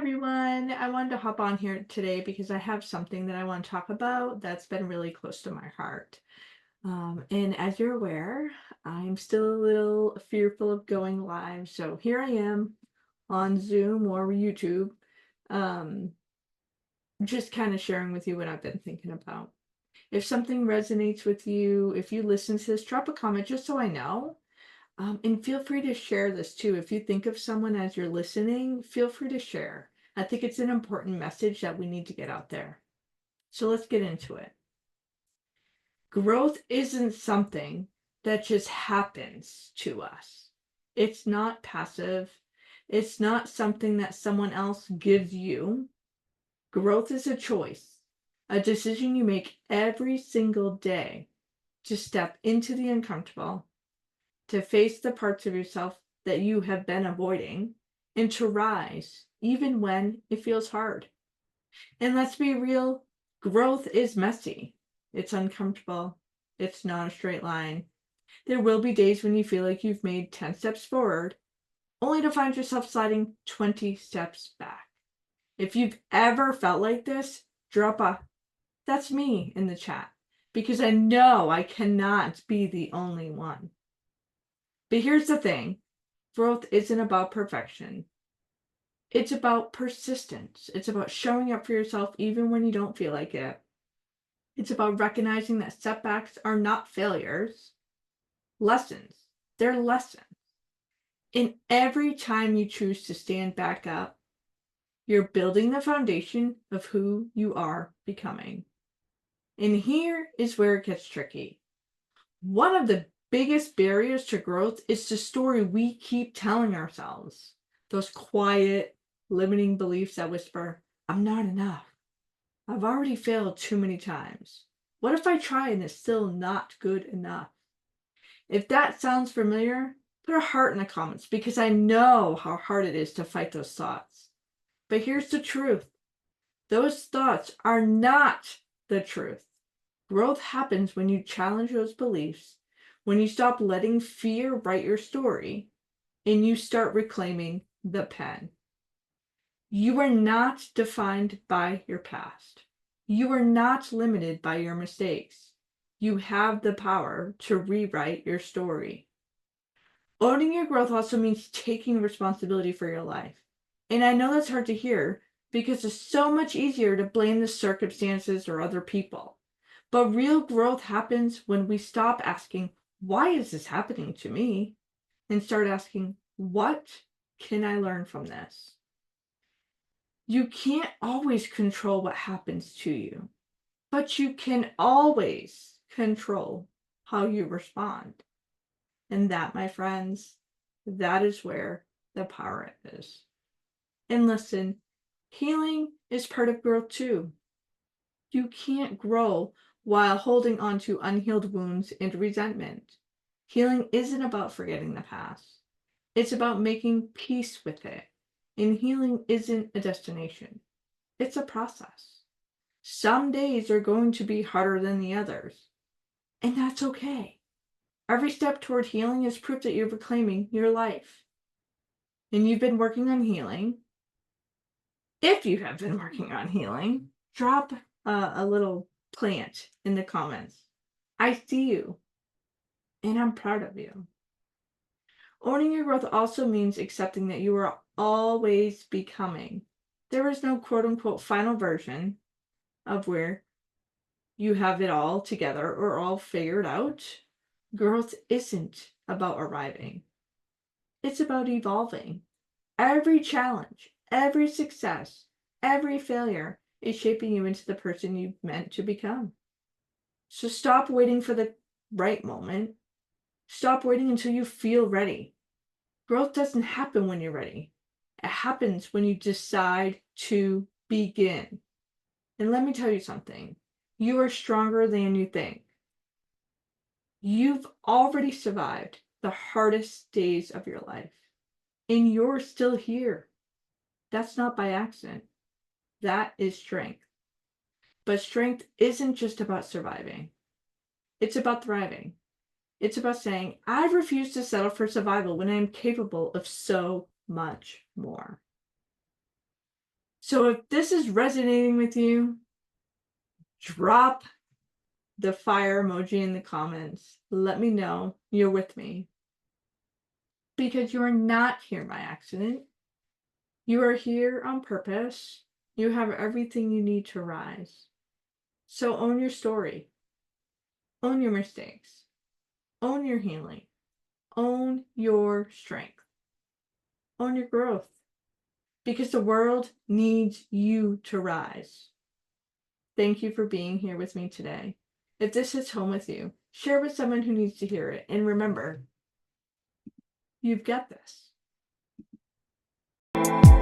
everyone. I wanted to hop on here today because I have something that I want to talk about that's been really close to my heart. And as you're aware, I'm still a little fearful of going live. So here I am on Zoom or YouTube, um, just kind of sharing with you what I've been thinking about. If something resonates with you, if you listen to this, drop a comment just so I know. And feel free to share this too. If you think of someone as you're listening, feel free to share. I think it's an important message that we need to get out there. So let's get into it. Growth isn't something that just happens to us. It's not passive. It's not something that someone else gives you. Growth is a choice, a decision you make every single day to step into the uncomfortable, to face the parts of yourself that you have been avoiding, and to rise even when it feels hard. And let's be real, growth is messy. It's uncomfortable. It's not a straight line. There will be days when you feel like you've made 10 steps forward, only to find yourself sliding 20 steps back. If you've ever felt like this, drop a "that's me" in the chat, because I know I cannot be the only one. But here's the thing, growth isn't about perfection. It's about persistence. It's about showing up for yourself even when you don't feel like it. It's about recognizing that setbacks are not failures, lessons. They're lessons. And every time you choose to stand back up, you're building the foundation of who you are becoming. And here is where it gets tricky. One of the biggest barriers to growth is the story we keep telling ourselves. Those quiet, limiting beliefs that whisper, "I'm not enough. I've already failed too many times. What if I try and it's still not good enough?" If that sounds familiar, put a heart in the comments because I know how hard it is to fight those thoughts. But here's the truth, those thoughts are not the truth. Growth happens when you challenge those beliefs, when you stop letting fear write your story, and you start reclaiming the pen. You are not defined by your past. You are not limited by your mistakes. You have the power to rewrite your story. Owning your growth also means taking responsibility for your life. And I know that's hard to hear because it's so much easier to blame the circumstances or other people. But real growth happens when we stop asking, "Why is this happening to me?" and start asking, "What can I learn from this?" You can't always control what happens to you, but you can always control how you respond. And that, my friends, that is where the power is. And listen, healing is part of growth too. You can't grow while holding on to unhealed wounds and resentment. Healing isn't about forgetting the past. It's about making peace with it. And healing isn't a destination. It's a process. Some days are going to be harder than the others. And that's okay. Every step toward healing is proof that you're reclaiming your life. And you've been working on healing. If you have been working on healing, drop a little plant in the comments. I see you, and I'm proud of you. Owning your growth also means accepting that you are always becoming. There is no quote unquote final version of where you have it all together or all figured out. Growth isn't about arriving, it's about evolving. Every challenge, every success, every failure is shaping you into the person you meant to become. So stop waiting for the right moment. Stop waiting until you feel ready. Growth doesn't happen when you're ready. It happens when you decide to begin. And let me tell you something. You are stronger than you think. You've already survived the hardest days of your life. And you're still here. That's not by accident. That is strength. But strength isn't just about surviving. It's about thriving. It's about saying, "I refuse to settle for survival when I am capable of so much more." So if this is resonating with you, drop the fire emoji in the comments. Let me know you're with me because you are not here by accident. You are here on purpose. You have everything you need to rise. So own your story, own your mistakes, own your healing, own your strength, own your growth because the world needs you to rise. Thank you for being here with me today. If this hits home with you, share with someone who needs to hear it. And remember, you've got this.